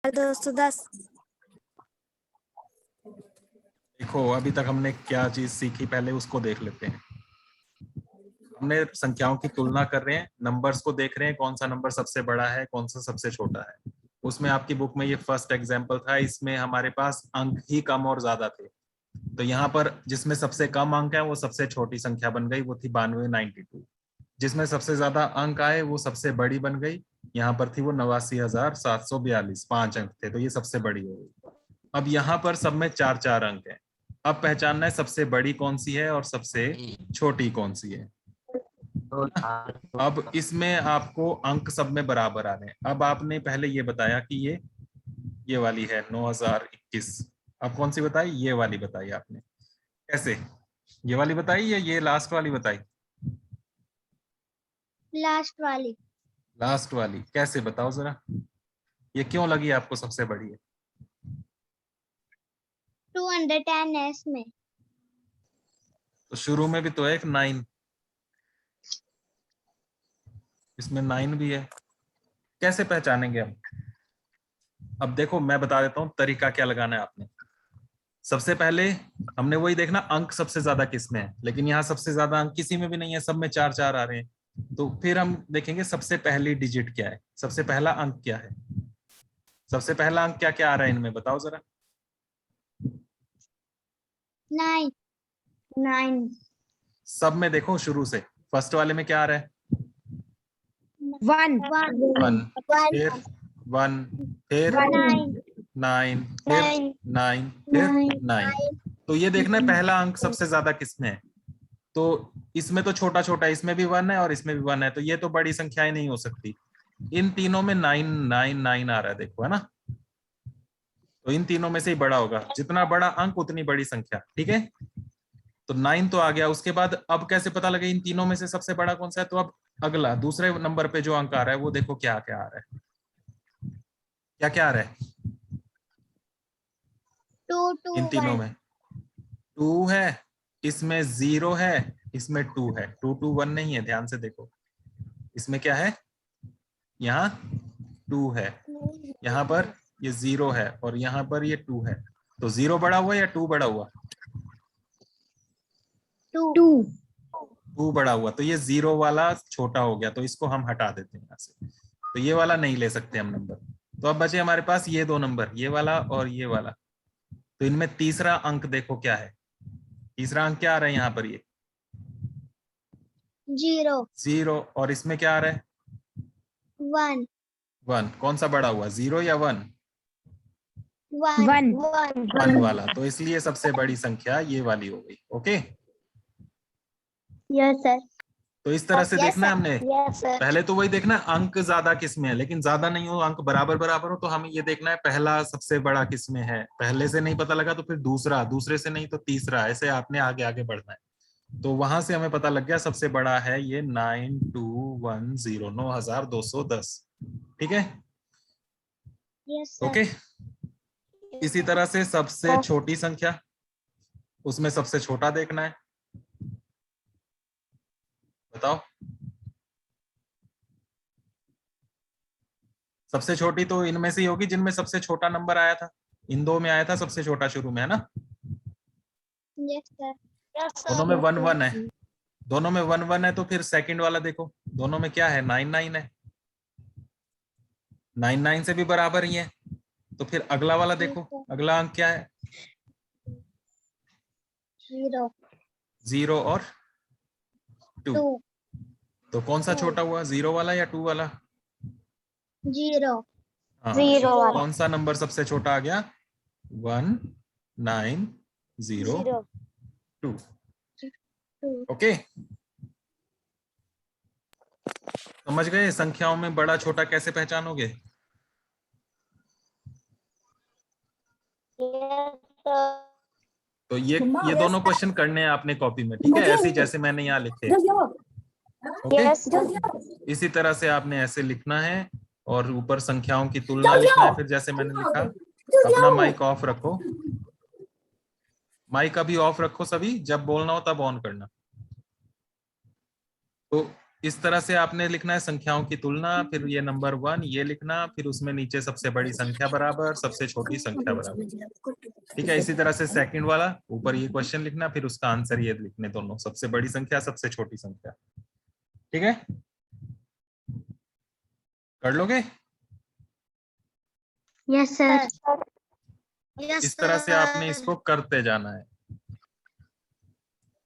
210। देखो अभी तक हमने क्या चीज सीखी, पहले उसको देख लेते हैं। हमने संख्याओं की तुलना कर रहे हैं, नंबर्स को देख रहे हैं, कौन सा नंबर सबसे बड़ा है, कौन सा सबसे छोटा है। उसमें आपकी बुक में ये फर्स्ट एग्जाम्पल था, इसमें हमारे पास अंक ही कम और ज्यादा थे। तो यहाँ पर जिसमें सबसे कम अंक है वो सबसे छोटी संख्या बन गई, वो थी 9292। जिसमें सबसे ज्यादा अंक आए वो सबसे बड़ी बन गई, यहाँ पर थी वो 89,742, 5 अंक थे, तो ये सबसे बड़ी हो गई। अब यहाँ पर सब में 4-4 अंक है। अब पहचानना है सबसे बड़ी कौन सी है और सबसे छोटी कौन सी है। अब इसमें आपको अंक सब में बराबर आ रहे हैं। अब आपने पहले ये बताया कि ये वाली है 9021। अब कौन सी बताई? ये वाली बताई आपने। कैसे? ये वाली बताई या ये लास्ट वाली बताई? लास्ट वाली। लास्ट वाली कैसे, बताओ जरा। ये क्यों लगी आपको सबसे बड़ी है? 210 है इसमें। तो शुरू में भी तो है एक 9, इसमें 9 भी है। कैसे पहचानेंगे हम? अब देखो मैं बता देता हूँ तरीका क्या लगाना है आपने। सबसे पहले हमने वही देखना अंक सबसे ज्यादा किस में है, लेकिन यहाँ सबसे ज्यादा अंक किसी में भी नहीं है, सब में 4-4 आ रहे हैं। तो फिर हम देखेंगे सबसे पहली डिजिट क्या है, सबसे पहला अंक क्या है। सबसे पहला अंक क्या क्या आ रहा है इनमें, बताओ जरा। 9 9 सब में देखो शुरू से, फर्स्ट वाले में क्या आ रहा है? 1 1, फिर 1, फिर 9, फिर 9, फिर 9। तो ये देखना है पहला अंक सबसे ज्यादा किसमें है। तो इसमें तो छोटा छोटा, इसमें भी 1 है और इसमें भी 1 है, तो ये तो बड़ी संख्याएं नहीं हो सकती। इन तीनों में 999 आ रहा है, देखो है ना। तो इन तीनों में से ही बड़ा होगा, जितना बड़ा अंक उतनी बड़ी संख्या, ठीक है। तो 9 तो आ गया। उसके बाद अब कैसे पता लगे इन तीनों में से सबसे बड़ा कौन सा है? तो अब अगला दूसरे नंबर पे जो अंक आ रहा है वो देखो क्या क्या आ रहा है। क्या क्या आ रहा है 2 इन 2 तीनों 1। में? 2 है, इसमें 0 है, इसमें 2 है। 2 2 1 नहीं है, ध्यान से देखो। इसमें क्या है? यहाँ 2 है, यहाँ पर ये 0 है और यहाँ पर ये 2 है। तो 0 बड़ा हुआ या 2 बड़ा हुआ? 2 2 बड़ा हुआ, तो ये 0 वाला छोटा हो गया, तो इसको हम हटा देते हैं यहाँ से। तो ये वाला नहीं ले सकते हम नंबर। तो अब बचे हमारे पास ये दो नंबर, ये वाला और ये वाला। तो इनमें तीसरा अंक देखो क्या है। तीसरा अंक क्या आ रहा है यहाँ पर? ये 0। और इसमें क्या आ रहा है? 1 1। कौन सा बड़ा हुआ, 0 या 1? 1 1 वाला। तो इसलिए सबसे बड़ी संख्या ये वाली हो गई। Okay, yes sir. तो इस तरह से देखना है हमने। Yes sir. पहले तो वही देखना है अंक ज्यादा किस में है, लेकिन ज्यादा नहीं हो, अंक बराबर बराबर हो, तो हमें ये देखना है पहला सबसे बड़ा किस में है। पहले से नहीं पता लगा तो फिर दूसरा, दूसरे से नहीं तो तीसरा, ऐसे आपने आगे आगे बढ़ना है। तो वहां से हमें पता लग गया सबसे बड़ा है ये 9210, 9210। ठीक है, यस सर। ओके। इसी तरह से सबसे छोटी संख्या, उसमें सबसे छोटा देखना है। बताओ, सबसे छोटी तो इनमें से ही होगी जिनमें सबसे छोटा नंबर आया था। इन दो में आया था सबसे छोटा शुरू में, है ना। Yes sir. दोनों में 1 1 है, दोनों में 1 1 है। तो फिर सेकंड वाला देखो, दोनों में क्या है? 9 9 है, 9 9 से भी बराबर ही है। तो फिर अगला वाला देखो, अगला अंक क्या है? 0 और 2। तो कौन सा छोटा हुआ, 0 वाला या 2 वाला? 0 हाँ, 0 वाला। कौन सा नंबर सबसे छोटा आ गया? 1902। ओके, समझ गए संख्याओं में बड़ा छोटा कैसे पहचानोगे? तो ये दोनों क्वेश्चन करने हैं आपने कॉपी में, ठीक है, ऐसे जैसे मैंने यहाँ लिखे। ओके, इसी तरह से आपने ऐसे लिखना है और ऊपर संख्याओं की तुलना लिखना है। फिर जैसे मैंने लिखा, अपना माइक ऑफ रखो, माइक अभी ऑफ रखो सभी, जब बोलना हो तब ऑन करना। तो इस तरह से आपने लिखना है संख्याओं की तुलना, फिर ये नंबर 1 ये लिखना, फिर उसमें नीचे सबसे बड़ी संख्या बराबर सबसे छोटी संख्या बराबर। ठीक है, इसी तरह से सेकंड वाला ऊपर ये क्वेश्चन लिखना, फिर उसका आंसर ये लिखने दोनों, सबसे बड़ी संख्या सबसे छोटी संख्या। ठीक है, कर लोगे? Yes sir. यस इस तरह से आपने इसको करते जाना है।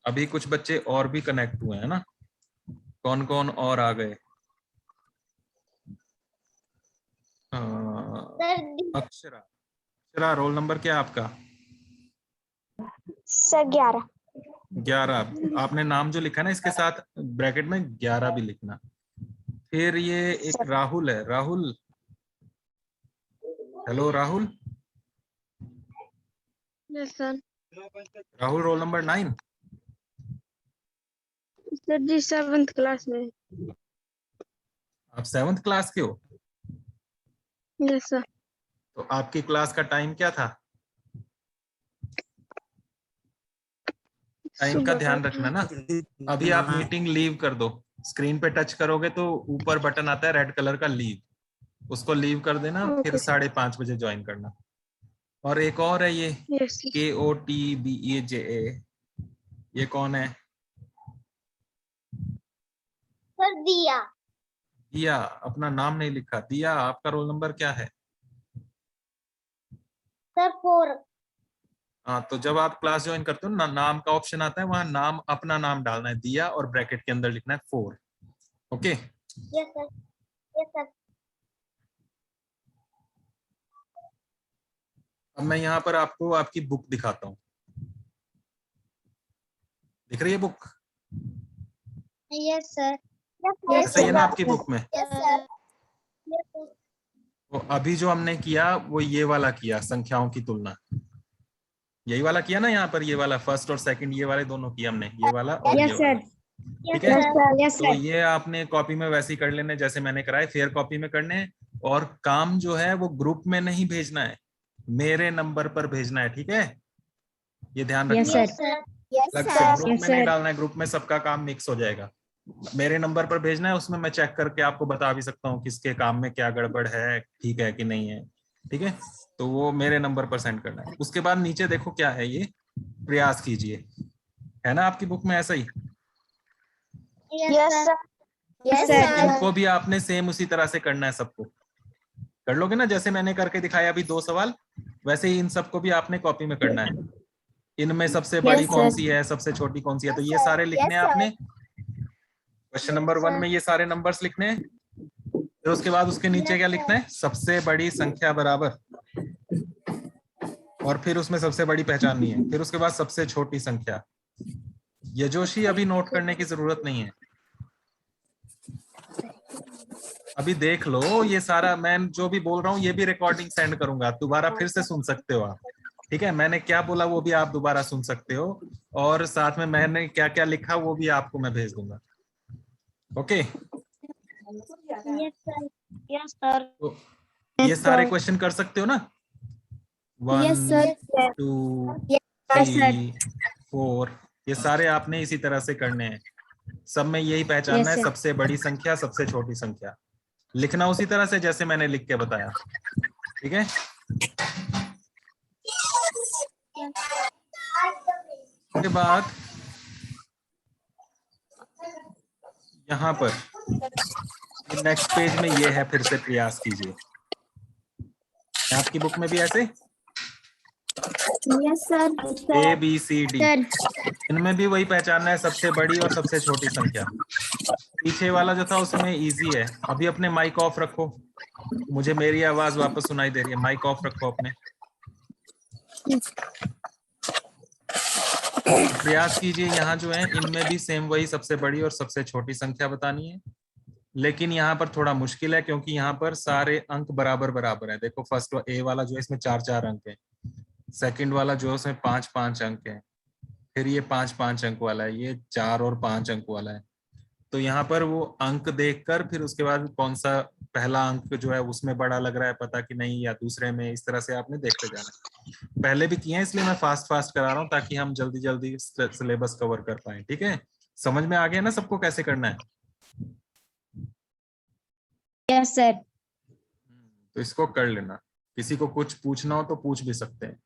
अभी कुछ बच्चे और भी कनेक्ट हुए हैं ना, कौन कौन और आ गए? अक्षरा, अक्षरा रोल नंबर क्या है आपका? सर 11। 11। आपने नाम जो लिखा ना इसके साथ ब्रैकेट में 11 भी लिखना। फिर ये एक राहुल है, Rahul, hello Rahul. Yes sir. Rahul roll number 9। Sir जी 7th क्लास में। आप 7th क्लास के हो? Yes sir. तो आपकी क्लास का टाइम क्या था? टाइम का ध्यान रखना ना। अभी आप मीटिंग लीव कर दो, स्क्रीन पे टच करोगे तो ऊपर बटन आता है रेड कलर का लीव, उसको लीव कर देना, फिर 5:30 बजे ज्वाइन करना। और एक और है ये यस KOTBEJA, ये कौन है? सर दिया। दिया, अपना नाम नहीं लिखा। दिया आपका रोल नंबर क्या है? सर 4। हाँ, तो जब आप क्लास ज्वाइन करते हो ना, नाम का ऑप्शन आता है, वहां नाम, अपना नाम डालना है दिया, और ब्रैकेट के अंदर लिखना है 4। Okay, yes sir. Yes sir. अब मैं यहाँ पर आपको आपकी बुक दिखाता हूँ। दिख रही है बुक? Yes sir. सही है ना आपकी बुक में? Yes sir. Yes sir. तो अभी जो हमने किया वो ये वाला किया, संख्याओं की तुलना, यही वाला किया ना यहाँ पर, ये वाला फर्स्ट और सेकंड, ये वाले दोनों किया हमने, ये वाला और ये वाला। ठीक है, तो ये आपने कॉपी में वैसे ही कर लेने जैसे मैंने कराए, फेयर कॉपी में करने हैं। और काम जो है वो ग्रुप में नहीं भेजना है, मेरे नंबर पर भेजना है। ठीक है, ये ध्यान रखना। Yes sir. यस अलग से सर। ग्रुप में नहीं डालना है, ग्रुप में सबका काम मिक्स हो जाएगा। मेरे नंबर पर भेजना है, उसमें मैं चेक करके आपको बता भी सकता हूँ किसके काम में क्या गड़बड़ है, ठीक है कि नहीं है। ठीक है, तो वो मेरे नंबर पर सेंड करना है। उसके बाद नीचे देखो क्या है, ये प्रयास कीजिए, है ना आपकी बुक में ऐसा ही? Yes sir. Yes sir. इनको भी आपने सेम उसी तरह से करना है, सबको कर लोगे ना, जैसे मैंने करके दिखाया अभी 2 सवाल, वैसे ही इन सबको भी आपने कॉपी में करना है। इनमें सबसे बड़ी कौन सी है, सबसे छोटी कौन सी है, तो ये सारे लिखने हैं आपने। क्वेश्चन नंबर 1 में ये सारे नंबर्स लिखने हैं, फिर उसके बाद उसके नीचे क्या लिखना है, सबसे बड़ी संख्या बराबर, और फिर उसमें सबसे बड़ी पहचाननी है, फिर उसके बाद सबसे छोटी संख्या। यजोशी अभी नोट करने की जरूरत नहीं है, अभी देख लो। ये सारा मैं जो भी बोल रहा हूँ ये भी रिकॉर्डिंग सेंड करूंगा, दोबारा फिर से सुन सकते हो आप। ठीक है, मैंने क्या बोला वो भी आप दोबारा सुन सकते हो, और साथ में मैंने क्या क्या लिखा वो भी आपको मैं भेज दूंगा। Okay, yes sir. Yes sir. तो ये सारे क्वेश्चन कर सकते हो ना? 1 2 3 4, ये सारे आपने इसी तरह से करने हैं। सब में यही पहचानना है, सबसे बड़ी संख्या सबसे छोटी संख्या, लिखना उसी तरह से जैसे मैंने लिख के बताया। ठीक है, उसके बाद यहाँ पर नेक्स्ट पेज में ये है, फिर से प्रयास कीजिए। आपकी बुक में भी ऐसे यस सर। ABCD, इनमें भी वही पहचानना है, सबसे बड़ी और सबसे छोटी संख्या। पीछे वाला जो था उसमें इजी है। अभी अपने माइक ऑफ रखो, मुझे मेरी आवाज वापस सुनाई दे रही है, माइक ऑफ रखो अपने। प्रयास कीजिए, यहाँ जो है इनमें भी सेम वही सबसे बड़ी और सबसे छोटी संख्या बतानी है, लेकिन यहाँ पर थोड़ा मुश्किल है क्योंकि यहाँ पर सारे अंक बराबर बराबर है। देखो फर्स्ट ए वाला जो है इसमें 4-4 अंक है, सेकंड वाला जो है उसमें 5-5 अंक है, फिर ये 5-5 अंक वाला है, ये 4 और 5 अंक वाला है। तो यहाँ पर वो अंक देखकर फिर उसके बाद कौन सा पहला अंक जो है उसमें बड़ा लग रहा है पता कि नहीं, या दूसरे में, इस तरह से आपने देखते जाना। पहले भी किए हैं इसलिए मैं फास्ट फास्ट करा रहा हूँ ताकि हम जल्दी जल्दी सिलेबस कवर कर पाए। ठीक है, समझ में आ गया ना सबको कैसे करना है? Yes sir. तो इसको कर लेना। किसी को कुछ पूछना हो तो पूछ भी सकते हैं।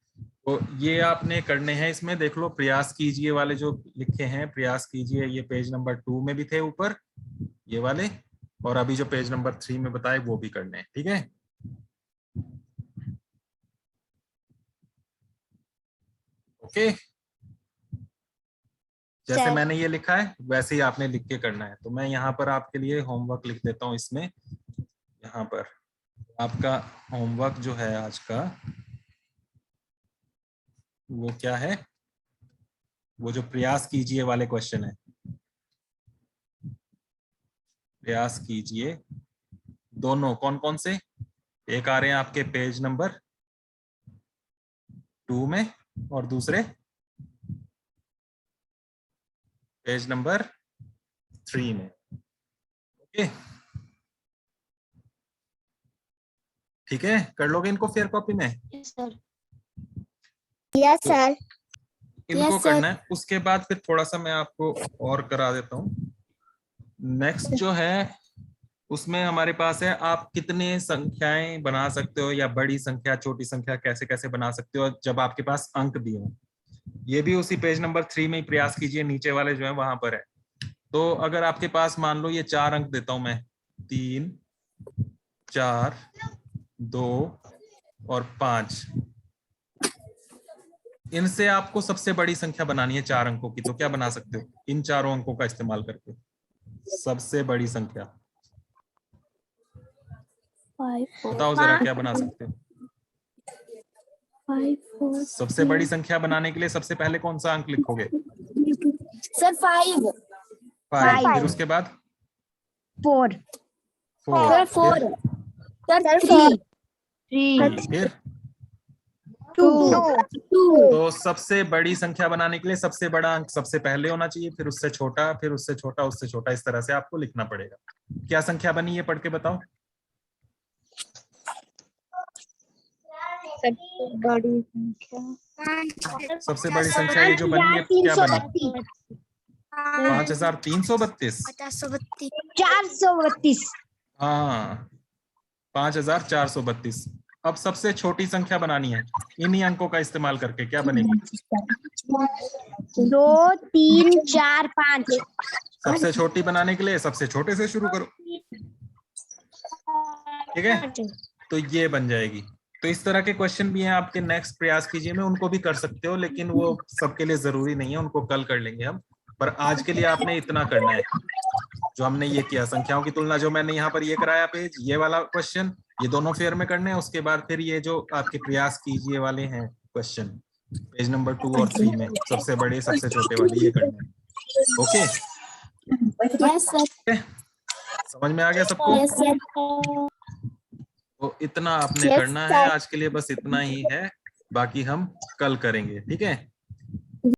तो ये आपने करने हैं। इसमें देख लो, प्रयास कीजिए वाले जो लिखे हैं, प्रयास कीजिए, ये पेज नंबर 2 में भी थे ऊपर ये वाले, और अभी जो पेज नंबर 3 में बताए वो भी करने हैं। ठीक है, ओके। जैसे सर। मैंने ये लिखा है वैसे ही आपने लिख के करना है। तो मैं यहाँ पर आपके लिए होमवर्क लिख देता हूँ इसमें। यहाँ पर आपका होमवर्क जो है आज का, वो क्या है, वो जो प्रयास कीजिए वाले क्वेश्चन है, प्रयास कीजिए दोनों। कौन कौन से? एक आ रहे हैं आपके पेज नंबर 2 में, और दूसरे पेज नंबर 3 में। ओके, ठीक है, कर लोगे इनको फेयर कॉपी में? Yes sir. Yes sir. इनको Yes, sir. करना है। उसके बाद फिर थोड़ा सा मैं आपको और करा देता हूँ। नेक्स्ट जो है उसमें हमारे पास है, आप कितने संख्याएं बना सकते हो, या बड़ी संख्या छोटी संख्या कैसे कैसे बना सकते हो जब आपके पास अंक भी हो। ये भी उसी पेज नंबर 3 में ही प्रयास कीजिए, नीचे वाले जो है वहां पर है। तो अगर आपके पास मान लो ये 4 अंक देता हूं मैं, 3, 4, 2 और 5, इनसे आपको सबसे बड़ी संख्या बनानी है 4 अंकों की। तो क्या बना सकते हो इन चारों अंकों का इस्तेमाल करके? सबसे बड़ी संख्या बताओ जरा, क्या बना सकते हो? सबसे बड़ी संख्या बनाने के लिए सबसे पहले कौन सा अंक लिखोगे? सर 5। 5। फिर उसके बाद 4। 4। सर 4। सर 3। फिर 2। 2। तो सबसे बड़ी संख्या बनाने के लिए सबसे बड़ा अंक सबसे पहले होना चाहिए, फिर उससे छोटा, फिर उससे छोटा, उससे छोटा, इस तरह से आपको लिखना पड़ेगा। क्या संख्या बनी ये पढ़ के बताओ। सबसे बड़ी संख्या सबसे बड़ी संख्या ये जो बनी है क्या बनी? 5332। 432। हाँ, 5432। अब सबसे छोटी संख्या बनानी है इन्हीं अंकों का इस्तेमाल करके। क्या बनेगी? 2 3 4 5। सबसे छोटी बनाने के लिए सबसे छोटे से शुरू करो। ठीक है, तो ये बन जाएगी। तो इस तरह के क्वेश्चन भी हैं आपके नेक्स्ट प्रयास कीजिए में, उनको भी कर सकते हो, लेकिन वो सबके लिए जरूरी नहीं है, उनको कल कर लेंगे हम। पर आज के लिए आपने इतना करना है जो हमने ये किया, संख्याओं की तुलना, जो मैंने यहाँ पर ये कराया पेज, ये वाला क्वेश्चन, ये दोनों फेयर में करने हैं। उसके बाद फिर ये जो आपके प्रयास कीजिए वाले हैं क्वेश्चन पेज नंबर 2 और 3 में, सबसे बड़े सबसे छोटे वाले, ये करने हैं। Okay, yes sir. समझ में आ गया सबको? Yes sir. तो इतना आपने Yes, करना है sir. आज के लिए, बस इतना ही है, बाकी हम कल करेंगे। ठीक है।